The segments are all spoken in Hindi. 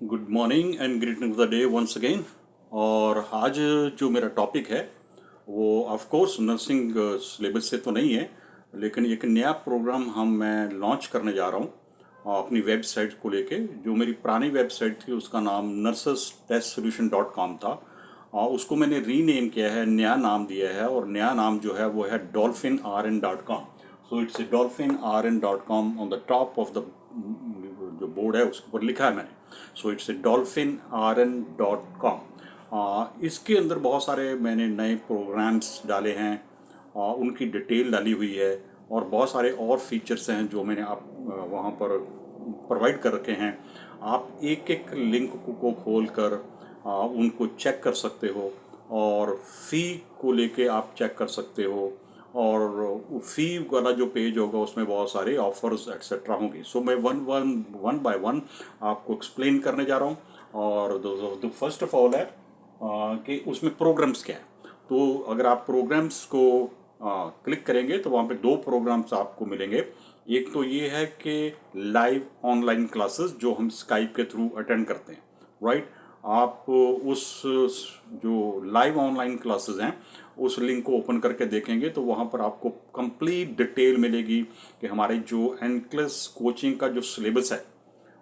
Good morning and greeting of the day once again. और आज जो मेरा टॉपिक है वो ऑफ कोर्स नर्सिंग सिलेबस से तो नहीं है, लेकिन एक नया प्रोग्राम मैं लॉन्च करने जा रहा हूँ अपनी वेबसाइट को लेके। जो मेरी पुरानी वेबसाइट थी उसका नाम nurses-solution.com था, और उसको मैंने रीनेम किया है, नया नाम दिया है, और नया नाम जो है वो है dolphinrn.com। So it's dolphinrn.com on the top of the जो बोर्ड है उसके ऊपर लिखा है मैंने। So it's dolphinrn.com। इसके अंदर बहुत सारे मैंने नए प्रोग्राम्स डाले हैं, उनकी डिटेल डाली हुई है, और बहुत सारे और फीचर्स हैं जो मैंने आप वहाँ पर प्रोवाइड कर रखे हैं। आप एक एक लिंक को खोल कर उनको चेक कर सकते हो, और फ़ी को लेके आप चेक कर सकते हो, और फ़ी वाला जो पेज होगा उसमें बहुत सारे ऑफर्स एक्सेट्रा होंगे। सो मैं वन बाय वन आपको एक्सप्लेन करने जा रहा हूँ। और द फर्स्ट ऑफ ऑल है कि उसमें प्रोग्राम्स क्या है। तो अगर आप प्रोग्राम्स को क्लिक करेंगे तो वहाँ पे दो प्रोग्राम्स आपको मिलेंगे। एक तो ये है कि लाइव ऑनलाइन क्लासेस जो हम स्काइप के थ्रू अटेंड करते हैं, राइट। आप उस जो लाइव ऑनलाइन क्लासेस हैं उस लिंक को ओपन करके देखेंगे तो वहाँ पर आपको कंप्लीट डिटेल मिलेगी कि हमारे जो एनक्लेस कोचिंग का जो सिलेबस है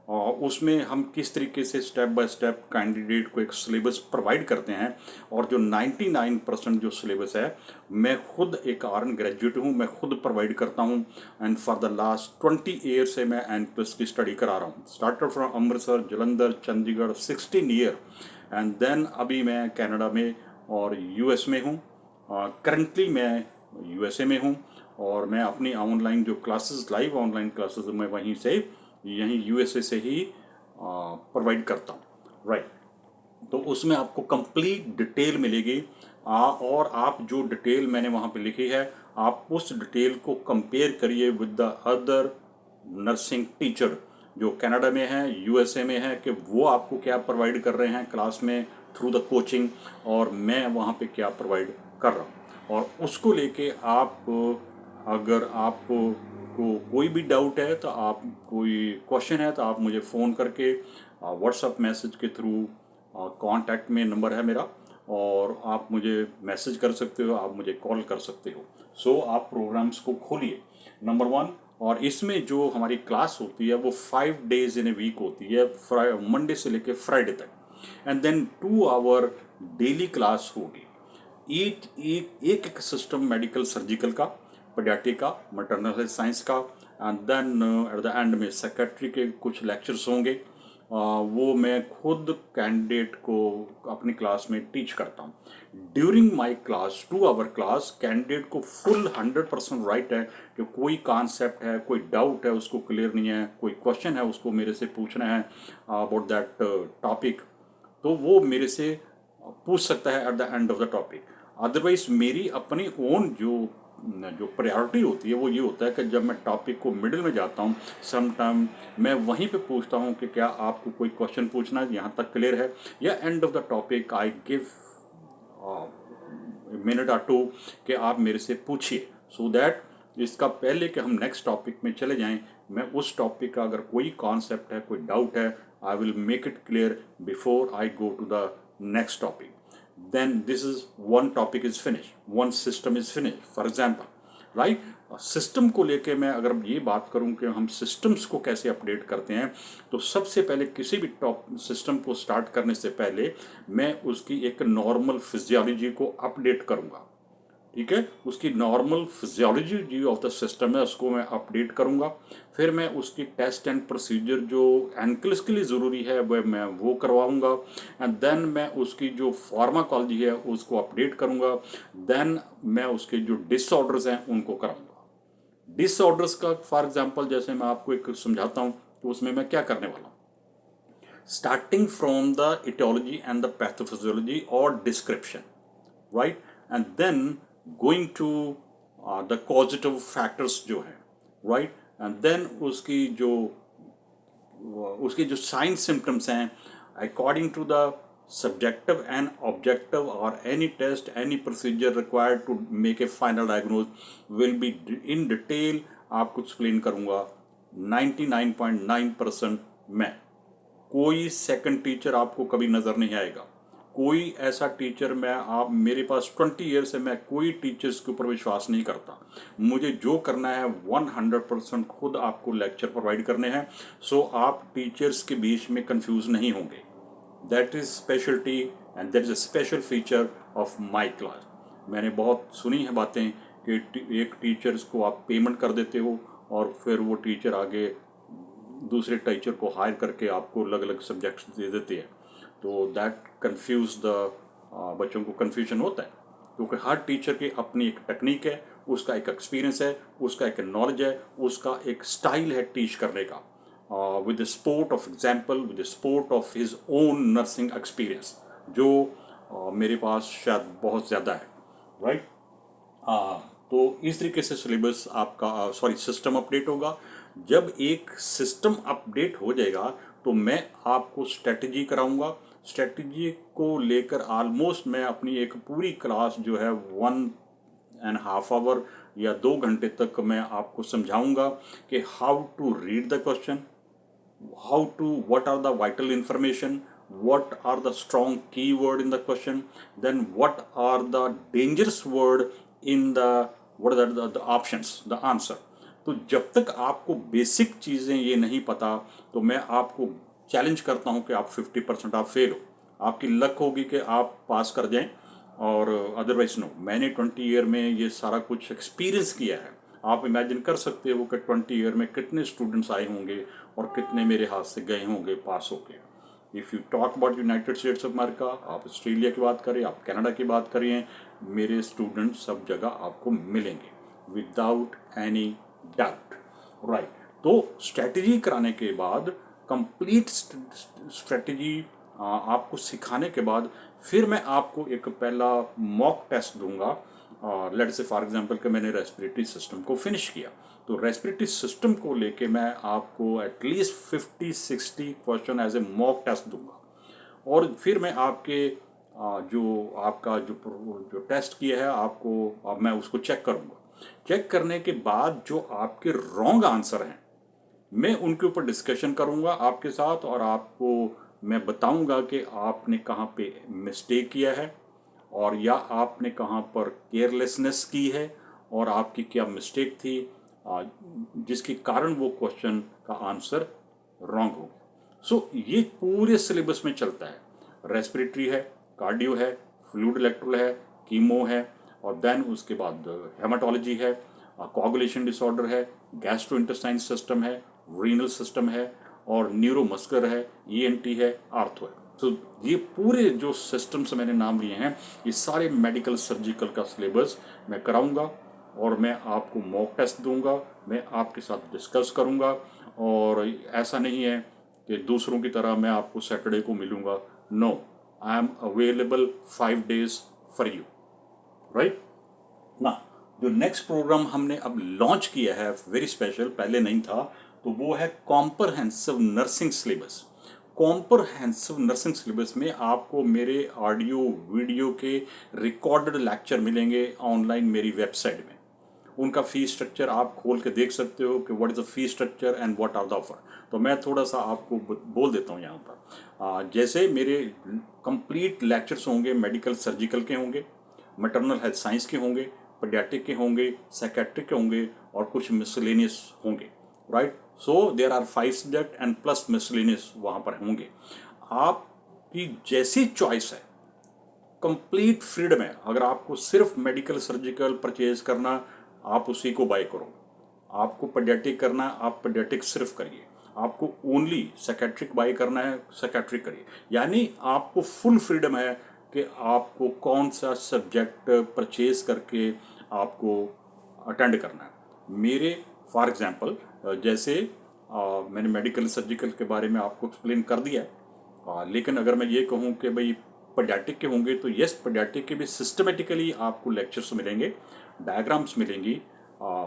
और उसमें हम किस तरीके से स्टेप बाय स्टेप कैंडिडेट को एक सिलेबस प्रोवाइड करते हैं। और जो 99% जो सिलेबस है, मैं खुद एक आर्न ग्रेजुएट हूँ, मैं खुद प्रोवाइड करता हूँ। And for the last 20 year से मैं एन प्लस की स्टडी करा रहा हूँ। Started from Amritsar, Jalandhar, Chandigarh, 16 year, and then अभी मैं कनाडा में और यूएस में हूँ। करंटली मैं यूएसए में हूँ, और मैं अपनी ऑनलाइन जो क्लासेस, लाइव ऑनलाइन क्लासेस, मैं वहीं से, यहीं यूएसए से ही प्रोवाइड करता हूँ, राइट। तो उसमें आपको कंप्लीट डिटेल मिलेगी। और आप जो डिटेल मैंने वहाँ पे लिखी है, आप उस डिटेल को कंपेयर करिए with the other nursing teacher जो कनाडा में है, यूएसए में है, कि वो आपको क्या प्रोवाइड कर रहे हैं क्लास में थ्रू द कोचिंग, और मैं वहाँ पे क्या प्रोवाइड कर रहा हूँ। और उसको लेके आप, अगर आपको कोई भी डाउट है, तो आप, कोई क्वेश्चन है, तो आप मुझे फ़ोन करके व्हाट्सअप मैसेज के थ्रू, कांटेक्ट में नंबर है मेरा, और आप मुझे मैसेज कर सकते हो, आप मुझे कॉल कर सकते हो। सो आप प्रोग्राम्स को खोलिए, नंबर वन। और इसमें जो हमारी क्लास होती है वो 5 डेज इन ए वीक होती है, मंडे से लेके फ्राइडे तक। And then 2 hour daily class होगी। एक एक एक एक सिस्टम, मेडिकल सर्जिकल का, पीडियाट्रिक का, मैटरनल हेल्थ साइंस का, and then at the end में सेक्रेटरी के कुछ लेक्चर्स होंगे। वो मैं खुद कैंडिडेट को अपनी क्लास में टीच करता हूँ। During my class, 2 hour class, candidate को फुल 100% राइट है कि कोई कॉन्सेप्ट है, कोई डाउट है उसको क्लियर नहीं है, कोई क्वेश्चन है उसको मेरे से पूछना है अबाउट दैट टॉपिक, तो वो मेरे से पूछ सकता है eight the end of the topic. Otherwise मेरी अपनी ओन जो जो प्रायोरिटी होती है वो ये होता है कि जब मैं टॉपिक को मिडिल में जाता हूँ, सम टाइम मैं वहीं पे पूछता हूँ कि क्या आपको कोई क्वेश्चन पूछना है, यहाँ तक क्लियर है, या end of the topic I give minute और टू कि आप मेरे से पूछिए, सो दैट इसका पहले कि हम नेक्स्ट टॉपिक में चले जाएं, मैं उस टॉपिक का अगर कोई कॉन्सेप्ट है, कोई डाउट है, I will make it clear before I go to the next topic. then this is one topic is finished, one system is finished, for example, right। System को लेके मैं अगर ये बात करूं कि हम सिस्टम्स को कैसे अपडेट करते हैं, तो सबसे पहले किसी भी टॉप सिस्टम को स्टार्ट करने से पहले मैं उसकी एक नॉर्मल फिजियोलॉजी को अपडेट करूंगा, ठीक है। उसकी normal physiology of the system है उसको मैं अपडेट करूंगा। फिर मैं उसकी टेस्ट एंड प्रोसीजर जो एनक्लेस के लिए ज़रूरी है वह मैं वो करवाऊंगा। एंड देन मैं उसकी जो फार्माकोलॉजी है उसको अपडेट करूंगा। देन मैं उसके जो डिसऑर्डर्स हैं उनको कराऊंगा। डिसऑर्डर्स का फॉर एग्जांपल जैसे मैं आपको एक समझाता हूँ, तो उसमें मैं क्या करने वाला हूँ। Starting from the etiology and the pathophysiology or description, right, and then going to the causative factors जो है, right, and then उसकी जो साइन सिम्टम्स हैं, according to the subjective and objective और any test, any procedure required to make a final diagnose will be in detail आपको एक्सप्लेन करूँगा 99.9% मैं, कोई सेकंड टीचर आपको कभी नज़र नहीं आएगा। कोई ऐसा टीचर मैं आप मेरे पास 20 ईयर से मैं कोई टीचर्स के ऊपर विश्वास नहीं करता। मुझे जो करना है 100% खुद आपको लेक्चर प्रोवाइड करने हैं, सो आप टीचर्स के बीच में कंफ्यूज नहीं होंगे। That is speciality and that is a special feature of my class. मैंने बहुत सुनी है बातें कि एक टीचर्स को आप पेमेंट कर देते हो और फिर वो टीचर आगे दूसरे टीचर को हायर करके आपको अलग अलग सब्जेक्ट्स दे देते हैं। तो दैट कंफ्यूज द बच्चों को कन्फ्यूजन होता है, क्योंकि हर टीचर की अपनी एक टेक्निक है, उसका एक एक्सपीरियंस है, उसका एक नॉलेज है, उसका एक स्टाइल है टीच करने का, with the sport of example, with the sport of his own nursing experience, जो मेरे पास शायद बहुत ज़्यादा है, राइट। तो इस तरीके से सिलेबस आपका सिस्टम अपडेट होगा। जब एक सिस्टम अपडेट हो जाएगा तो मैं आपको स्ट्रेटजी कराऊंगा। स्ट्रेटजी को लेकर ऑलमोस्ट मैं अपनी एक पूरी क्लास जो है 1.5 आवर या 2 घंटे तक मैं आपको समझाऊंगा कि how to read the question, what are the vital information, what are the strong keyword in the question, then what are the dangerous word in the what are the options, the answer. तो जब तक आपको बेसिक चीज़ें ये नहीं पता तो मैं आपको चैलेंज करता हूँ कि आप 50% आप फेल हो। आपकी लक होगी कि आप पास कर जाएं और अदरवाइज नो। मैंने 20 ईयर में ये सारा कुछ एक्सपीरियंस किया है। आप इमेजिन कर सकते हो कि 20 ईयर में कितने स्टूडेंट्स आए होंगे और कितने मेरे हाथ से गए होंगे पास होके। If you talk about United states of America, आप ऑस्ट्रेलिया की बात करें, आप कनाडा की बात करें, मेरे स्टूडेंट सब जगह आपको मिलेंगे विदाउट एनी डाउट, राइट। तो स्ट्रेटजी कराने के बाद, कंप्लीट स्ट्रेटजी आपको सिखाने के बाद, फिर मैं आपको एक पहला मॉक टेस्ट दूंगा। लेट्स से फॉर एग्जांपल कि मैंने रेस्पिरेटरी सिस्टम को फिनिश किया, तो रेस्पिरेटरी सिस्टम को लेके मैं आपको at least 50-60 question as a mock test दूंगा। और फिर मैं आपके जो आपका जो टेस्ट किया है आपको, अब मैं उसको चेक करूंगा। चेक करने के बाद जो आपके रॉन्ग आंसर हैं मैं उनके ऊपर डिस्कशन करूंगा आपके साथ, और आपको मैं बताऊंगा कि आपने कहाँ पे मिस्टेक किया है और या आपने कहाँ पर केयरलेसनेस की है और आपकी क्या मिस्टेक थी जिसके कारण वो क्वेश्चन का आंसर रॉन्ग हो गया। सो ये पूरे सिलेबस में चलता है। रेस्पिरेटरी है, कार्डियो है, फ्लूइड इलेक्ट्रल है, कीमो है, और देन उसके बाद हेमाटोलॉजी है, कोआगुलेशन डिसऑर्डर है, गैस्ट्रोइंटेस्टाइन सिस्टम है, रीनल सिस्टम है, और न्यूरोमस्कुलर है, ईएनटी है, आर्थो है। तो ये पूरे जो सिस्टम्स मैंने नाम लिए हैं, ये सारे मेडिकल सर्जिकल का सिलेबस मैं कराऊंगा और मैं आपको मॉक टेस्ट दूंगा, मैं आपके साथ डिस्कस करूंगा। और ऐसा नहीं है कि दूसरों की तरह मैं आपको सैटरडे को मिलूंगा। No, I am available 5 days for you, right ना। जो नेक्स्ट प्रोग्राम हमने अब लॉन्च किया है वेरी स्पेशल, पहले नहीं था, तो वो है comprehensive nursing syllabus. Comprehensive nursing syllabus में आपको मेरे ऑडियो वीडियो के रिकॉर्डेड लेक्चर मिलेंगे ऑनलाइन मेरी वेबसाइट में। उनका फी स्ट्रक्चर आप खोल के देख सकते हो कि what is the fee structure and what are the offer. तो मैं थोड़ा सा आपको बोल देता हूँ यहाँ पर। जैसे मेरे कंप्लीट लेक्चर्स होंगे, मेडिकल सर्जिकल के होंगे, मैटरनल हेल्थ साइंस के होंगे, पीडियाट्रिक के होंगे, साइकेट्रिक के होंगे, और कुछ मिसलेनियस होंगे, right. So there are 5 subject and plus miscellaneous वहाँ पर होंगे। आपकी जैसी चॉइस है, कंप्लीट फ्रीडम है। अगर आपको सिर्फ मेडिकल सर्जिकल परचेज करना, आप उसी को बाय करो। आपको पीडियाट्रिक करना है, आप पीडियाट्रिक सिर्फ करिए। आपको ओनली साइकेट्रिक बाय करना है, साइकेट्रिक करिए। यानी आपको फुल फ्रीडम है कि आपको कौन सा सब्जेक्ट परचेज करके आपको अटेंड करना है। मेरे फॉर एग्जांपल जैसे मैंने मेडिकल सर्जिकल के बारे में आपको एक्सप्लेन कर दिया है, लेकिन अगर मैं ये कहूँ कि भाई पीडियाट्रिक के होंगे, तो यस, पीडियाट्रिक के भी सिस्टमेटिकली आपको लेक्चर्स मिलेंगे, डायग्राम्स मिलेंगी।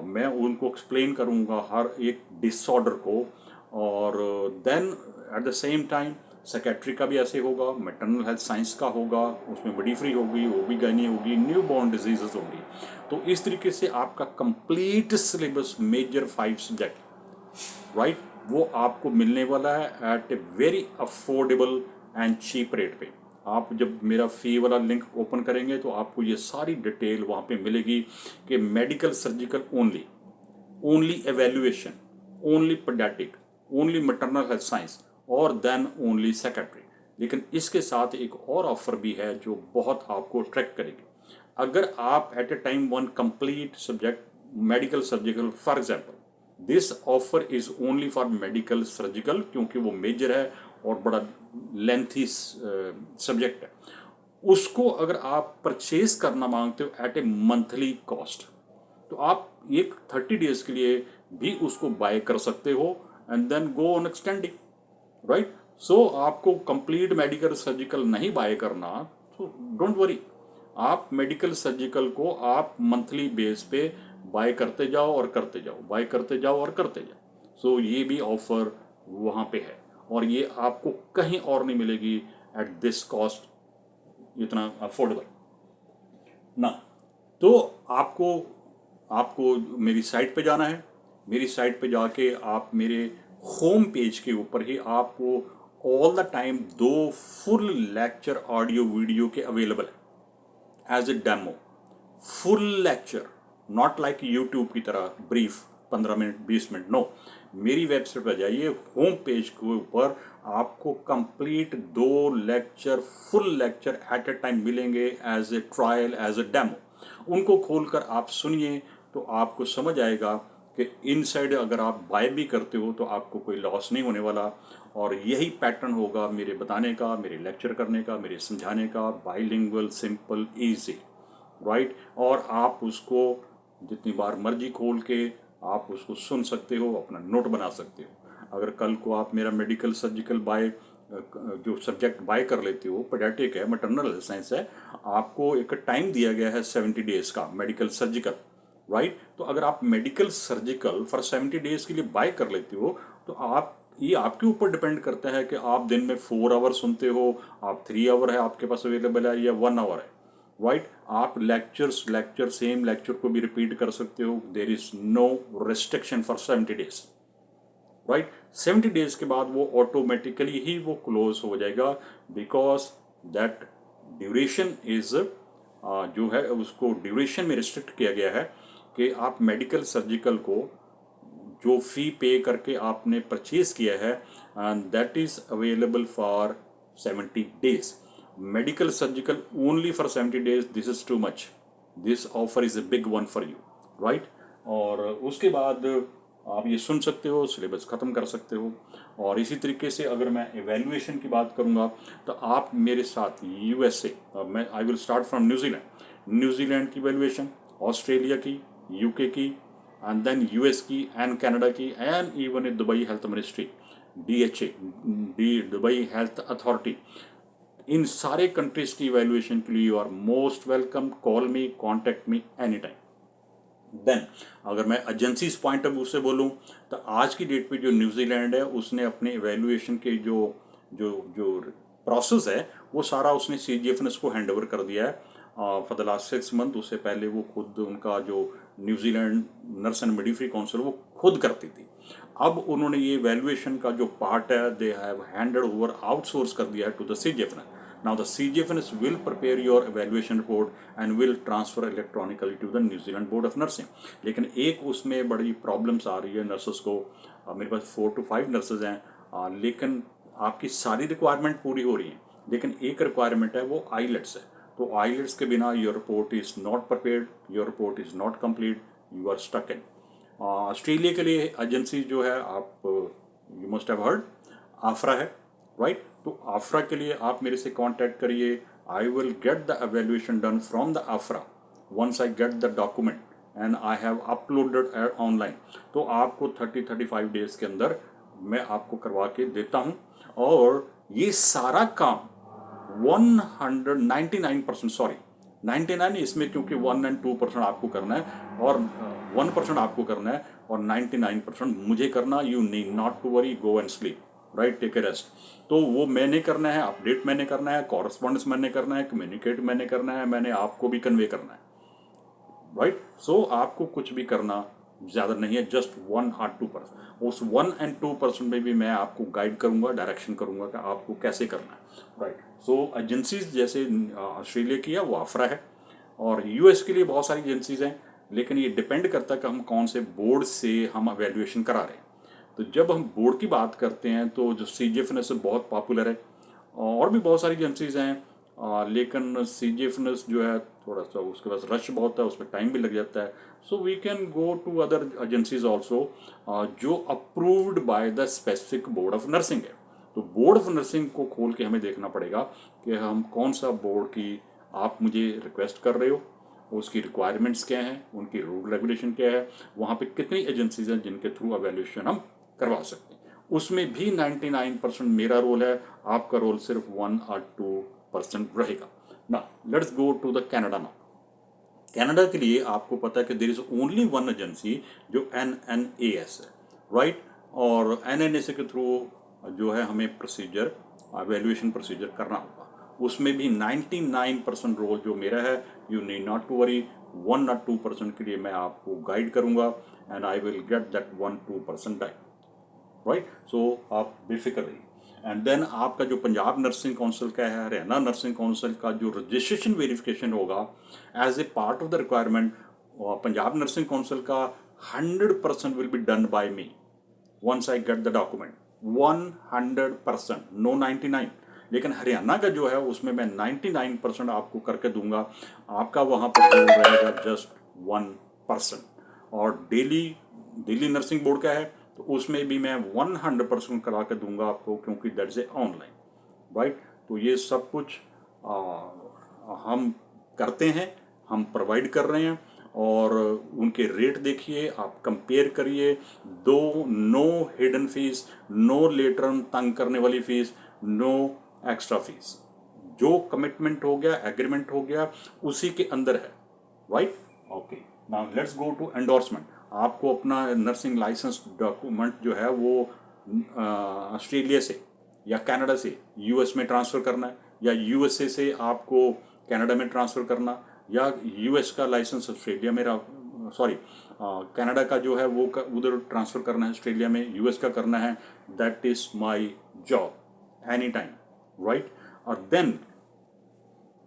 मैं उनको एक्सप्लेन करूँगा हर एक डिसऑर्डर को। और then at the same time psychiatry का भी ऐसे होगा, मैटरनल हेल्थ साइंस का होगा, उसमें बड़ी फ्री होगी, ओबीगायनी होगी, न्यू बॉर्न डिजीजेस होगी। तो इस तरीके से आपका complete syllabus major 5 subject, right, वो आपको मिलने वाला है at a very affordable and cheap rate पे। आप जब मेरा फ़ी वाला लिंक ओपन करेंगे तो आपको ये सारी डिटेल वहाँ पे मिलेगी कि medical surgical only, only evaluation, only paediatric, only maternal health science और देन ओनली सेक्रेटरी। लेकिन इसके साथ एक और ऑफर भी है जो बहुत आपको अट्रैक्ट करेगी। अगर आप at a time one complete subject medical surgical, for example this offer is only for medical surgical, क्योंकि वो मेजर है और बड़ा लेंथी सब्जेक्ट है, उसको अगर आप परचेज करना मांगते हो एट ए मंथली कॉस्ट, तो आप एक 30 डेज के लिए भी उसको बाय कर सकते हो and then go on extending, right. So आपको कंप्लीट मेडिकल सर्जिकल नहीं बाय करना, तो डोंट वरी, आप मेडिकल सर्जिकल को आप मंथली बेस पे बाय करते जाओ और करते जाओ, बाय करते जाओ और करते जाओ। सो ये भी ऑफर वहाँ पे है और ये आपको कहीं और नहीं मिलेगी एट दिस कॉस्ट, इतना अफोर्डेबल ना। तो आपको आपको मेरी साइट पे जाना है। मेरी साइट पे जाके आप मेरे होम पेज के ऊपर ही आपको all the time 2 full lecture audio video के अवेलेबल है as a demo, full lecture, not like YouTube की तरह ब्रीफ 15 मिनट 20 मिनट, नो। मेरी वेबसाइट पर जाइए, होम पेज के ऊपर आपको complete 2 lecture, full lecture at a time मिलेंगे as a trial, as a demo. उनको खोलकर आप सुनिए तो आपको समझ आएगा कि इनसाइड अगर आप बाय भी करते हो तो आपको कोई लॉस नहीं होने वाला। और यही पैटर्न होगा मेरे बताने का, मेरे लेक्चर करने का, मेरे समझाने का, बाइलिंगुअल, सिंपल, ईजी, राइट। और आप उसको जितनी बार मर्जी खोल के आप उसको सुन सकते हो, अपना नोट बना सकते हो। अगर कल को आप मेरा मेडिकल सर्जिकल बाय जो सब्जेक्ट बाय कर लेते हो, पेडियाट्रिक है, मैटरनल हेल्थ साइंस है, आपको एक टाइम दिया गया है 70 डेज का मेडिकल सर्जिकल, राइट। तो अगर आप मेडिकल सर्जिकल फॉर 70 डेज के लिए बाय कर लेते हो तो आप, ये आपके ऊपर डिपेंड करता है कि आप दिन में 4 आवर सुनते हो, आप 3 आवर है आपके पास अवेलेबल है या 1 आवर है, राइट। आप लेक्चर सेम लेक्चर को भी रिपीट कर सकते हो, there is no restriction for 70 days, right. 70 days के बाद वो ऑटोमेटिकली ही वो क्लोज हो जाएगा, बिकॉज दैट ड्यूरेशन इज जो है उसको ड्यूरेशन में रिस्ट्रिक्ट किया गया है कि आप मेडिकल सर्जिकल को जो फी पे करके आपने परचेज किया है and that is available for 70 days. Medical surgical only for 70 days, this is too much, this offer is a big one for you, right. और उसके बाद आप ये सुन सकते हो, सिलेबस ख़त्म कर सकते हो। और इसी तरीके से अगर मैं एवेल्युएशन की बात करूँगा तो आप मेरे साथ यूएसए, मैं I will start from New Zealand की एवेल्युएशन, ऑस्ट्रेलिया की, यूके की, एंड देन यूएस की एंड कनाडा की, and even in Dubai health ministry, DHA, Dubai health authority, इन सारे कंट्रीज की इवैल्यूएशन के लिए you are most welcome, call me, contact me any time. Then अगर मैं एजेंसीज पॉइंट ऑफ व्यू से बोलूँ तो आज की डेट पे जो न्यूजीलैंड है उसने अपने इवैल्यूएशन के जो जो जो प्रोसेस है वो सारा उसने CGFNS को हैंड ओवर कर दिया है फॉर द लास्ट 6 मंथ। उससे पहले वो खुद, उनका जो New Zealand nurse and midwifery council वो खुद करती थी। अब उन्होंने ये वैल्यूएशन का जो पार्ट है they have handed over, outsource कर दिया है to the CGFNS। Now the CGFNS will prepare your evaluation report and will transfer electronically to the New Zealand Board of Nursing। लेकिन एक उसमें बड़ी प्रॉब्लम्स आ रही है नर्सेस को। मेरे पास 4 to 5 नर्सेज हैं, लेकिन आपकी सारी रिक्वायरमेंट पूरी हो रही है, लेकिन एक रिक्वायरमेंट है वो आईलेट्स है। तो आईलेट्स के बिना your report is not prepared, your report is not complete, you are stuck in. Australia के लिए एजेंसी जो है आप, यू मस्ट हैव हर्ड, आफरा है, राइट। तो आफरा के लिए आप मेरे से कांटेक्ट करिए। I will get the evaluation done from the Afra once I get the document and I have uploaded online. तो आपको 30-35 डेज के अंदर मैं आपको करवा के देता हूँ। और ये सारा काम 199%, सॉरी 99 इसमें, क्योंकि 1 and 2% आपको करना है और 1% आपको करना है और 99% मुझे करना। You need not to worry, go and sleep, right, take a rest. तो वो मैंने करना है, अपडेट मैंने करना है, कॉरस्पॉन्डेंस मैंने करना है, कम्युनिकेट मैंने करना है, मैंने आपको भी कन्वे करना है, राइट। सो आपको कुछ भी करना ज़्यादा नहीं है, जस्ट 1 और 2%। उस 1 और 2% में भी मैं आपको गाइड करूँगा, डायरेक्शन करूँगा कि आपको कैसे करना है, राइट। सो एजेंसीज जैसे ऑस्ट्रेलिया की है वो आफरा है, और यूएस के लिए बहुत सारी एजेंसीज हैं, लेकिन ये डिपेंड करता है कि हम कौन से बोर्ड से हम एवेल्युएशन करा रहे हैं। तो जब हम बोर्ड की बात करते हैं तो जो CGFNS बहुत पॉपुलर है, और भी बहुत सारी एजेंसीज हैं, लेकिन CGFNS जो है थोड़ा सा उसके पास रश बहुत है, उसमें टाइम भी लग जाता है। So we can go to other agencies also जो approved by the specific board of nursing है। तो बोर्ड ऑफ नर्सिंग को खोल के हमें देखना पड़ेगा कि हम कौन सा बोर्ड की आप मुझे रिक्वेस्ट कर रहे हो, उसकी रिक्वायरमेंट्स क्या हैं, उनकी रूल रेगुलेशन क्या है, वहाँ पे कितनी एजेंसीज हैं जिनके थ्रू एवेल्यूशन हम करवा सकते हैं। उसमें भी 99% मेरा रोल है, आपका रोल सिर्फ 1 और 2% रहेगा ना। Let's go to the Canada now. Canada के लिए आपको पता है कि there is only one agency जो NNAS है, राइट। और NNAS के थ्रू जो है हमें प्रोसीजर, वैल्यूएशन प्रोसीजर करना होगा। उसमें भी 99% रोल जो मेरा है। You need not to worry, 1 और 2% के लिए मैं आपको गाइड करूंगा, and I will get that 1-2% time, right. So आप बेफिक्र रहिए। एंड देन आपका जो पंजाब नर्सिंग काउंसिल का है, हरियाणा नर्सिंग काउंसिल का जो रजिस्ट्रेशन वेरिफिकेशन होगा as a part of the requirement, Punjab nursing council का 100% will be done by me once I get the document. 100%, no 99। लेकिन हरियाणा का जो है उसमें मैं 99% आपको करके दूंगा। आपका वहाँ पर जो रहेगा जस्ट 1%। और दिल्ली नर्सिंग बोर्ड का है तो उसमें भी मैं 100% करा के दूंगा आपको, क्योंकि that is a online, right. तो ये सब कुछ हम करते हैं, हम प्रोवाइड कर रहे हैं, और उनके रेट देखिए, आप कंपेयर करिए। No hidden fees, no later तंग करने वाली फीस, नो एक्स्ट्रा फीस। जो कमिटमेंट हो गया, एग्रीमेंट हो गया, उसी के अंदर है, right. Okay, now let's go to endorsement. आपको अपना नर्सिंग लाइसेंस डॉक्यूमेंट जो है वो ऑस्ट्रेलिया से या कनाडा से यूएस में ट्रांसफ़र करना है, या यूएसए से आपको कनाडा में ट्रांसफ़र करना, या यूएस का लाइसेंस ऑस्ट्रेलिया में, सॉरी कनाडा का जो है वो उधर ट्रांसफ़र करना है, ऑस्ट्रेलिया में यूएस का करना है। That is my job any time, right. और देन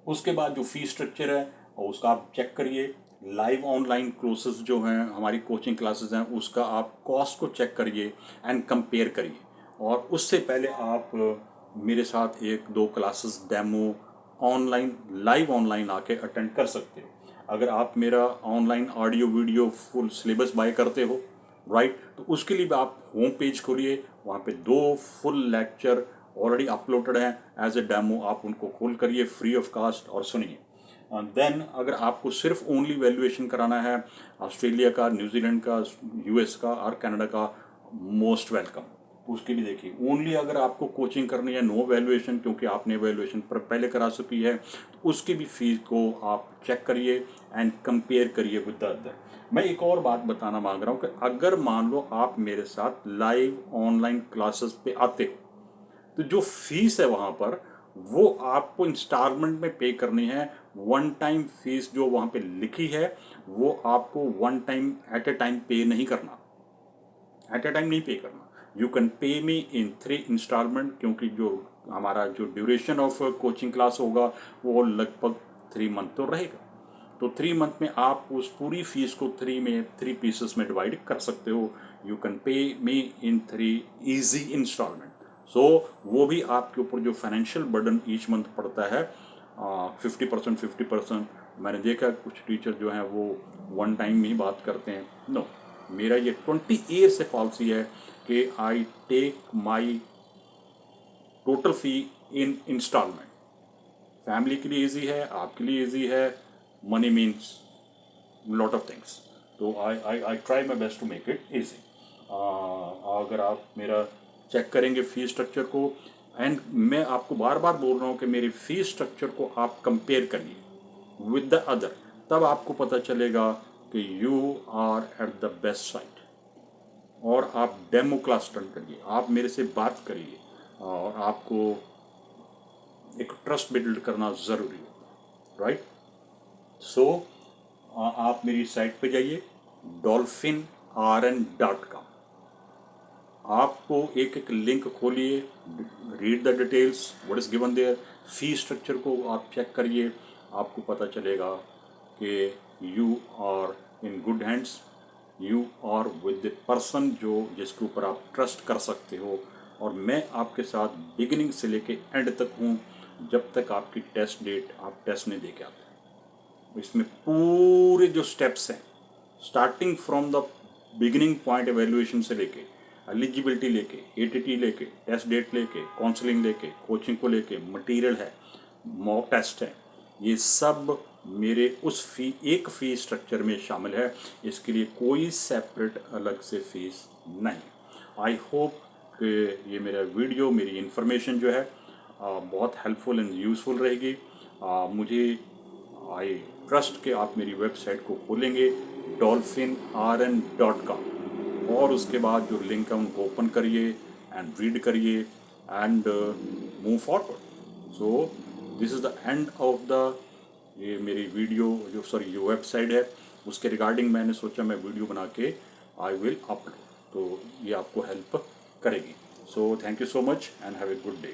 उसके बाद जो फी स्ट्रक्चर है और उसका आप चेक करिए। लाइव ऑनलाइन कोर्सेज जो हैं, हमारी कोचिंग क्लासेस हैं, उसका आप कॉस्ट को चेक करिए एंड कंपेयर करिए। और उससे पहले आप मेरे साथ 1-2 classes demo online, live online आके अटेंड कर सकते हो। अगर आप मेरा online audio video full syllabus buy करते हो, राइट, तो उसके लिए भी आप होम पेज खोलिए, वहाँ पे 2 फुल लेक्चर ऑलरेडी अपलोडेड हैं एज ए डेमो, आप उनको खोल करिए फ्री ऑफ कास्ट और सुनिए। देन अगर आपको सिर्फ ओनली वैल्यूएशन कराना है ऑस्ट्रेलिया का, न्यूजीलैंड का, यूएस का और कनाडा का, मोस्ट वेलकम, उसके भी देखिए। ओनली अगर आपको कोचिंग करनी है, नो वैल्यूएशन, क्योंकि आपने वैल्यूएशन पर पहले करा चुकी है, तो उसकी भी फीस को आप चेक करिए एंड कंपेयर करिए विद द अदर। मैं एक और बात बताना मांग रहा हूँ कि अगर मान लो आप मेरे साथ लाइव ऑनलाइन क्लासेस पे आते हो, तो जो फीस है वहाँ पर वो आपको इंस्टॉलमेंट में पे करनी है। वन टाइम फीस जो वहाँ पे लिखी है वो आपको one time at a time पे नहीं करना, एट ए टाइम नहीं पे करना। You can pay me in 3 instalment, क्योंकि जो हमारा जो ड्यूरेशन ऑफ कोचिंग क्लास होगा वो लगभग 3 मंथ तो रहेगा। तो 3 मंथ में आप उस पूरी फीस को 3 पीसेस में डिवाइड कर सकते हो। You can pay me in 3 easy instalment. सो वो भी आपके ऊपर जो फाइनेंशियल बर्डन ईच मंथ पड़ता है 50%। मैंने देखा कुछ टीचर जो हैं वो वन टाइम ही बात करते हैं। नो, मेरा ये 20 ईयर से पॉलिसी है कि I take my total fee in installment. Family के लिए इजी है, आपके लिए इजी है, money means lot of things. तो I try my best to make it easy. अगर आप मेरा चेक करेंगे फी स्ट्रक्चर को, एंड मैं आपको बार बार बोल रहा हूँ कि मेरी फी स्ट्रक्चर को आप कंपेयर करिए विद द अदर, तब आपको पता चलेगा कि you are at the best side. और आप डेमो क्लास अटेंड करिए, आप मेरे से बात करिए, और आपको एक ट्रस्ट बिल्ड करना ज़रूरी है, राइट। सो आप मेरी साइट पे जाइए, dolphinrn.com। आपको एक एक लिंक खोलिए, read the details what is given there, fee structure को आप चेक करिए, आपको पता चलेगा कि you are in good hands, you are with the person जिसके ऊपर आप ट्रस्ट कर सकते हो। और मैं आपके साथ बिगिनिंग से लेके एंड तक हूँ, जब तक आपकी टेस्ट डेट आप टेस्ट नहीं दे के आते। इसमें पूरे जो स्टेप्स हैं, starting from the beginning point evaluation से लेके एलिजिबिलिटी लेके एटीटी लेके टेस्ट डेट लेके काउंसलिंग लेके कोचिंग को लेके मटेरियल है, मॉक टेस्ट है, ये सब मेरे उस एक फ़ी स्ट्रक्चर में शामिल है। इसके लिए कोई सेपरेट अलग से फीस नहीं। आई होप कि ये मेरा वीडियो, मेरी इन्फॉर्मेशन जो है बहुत हेल्पफुल एंड यूज़फुल रहेगी। मुझे आई ट्रस्ट कि आप मेरी वेबसाइट को खोलेंगे dolphinrn.com, और उसके बाद जो लिंक है उनको ओपन करिए एंड रीड करिए and move forward. So this is the end of the ये मेरी वीडियो जो वेबसाइट है उसके रिगार्डिंग मैंने सोचा मैं वीडियो बना के आई विल अपलोड, तो ये आपको हेल्प करेगी। So thank you so much and have a good day.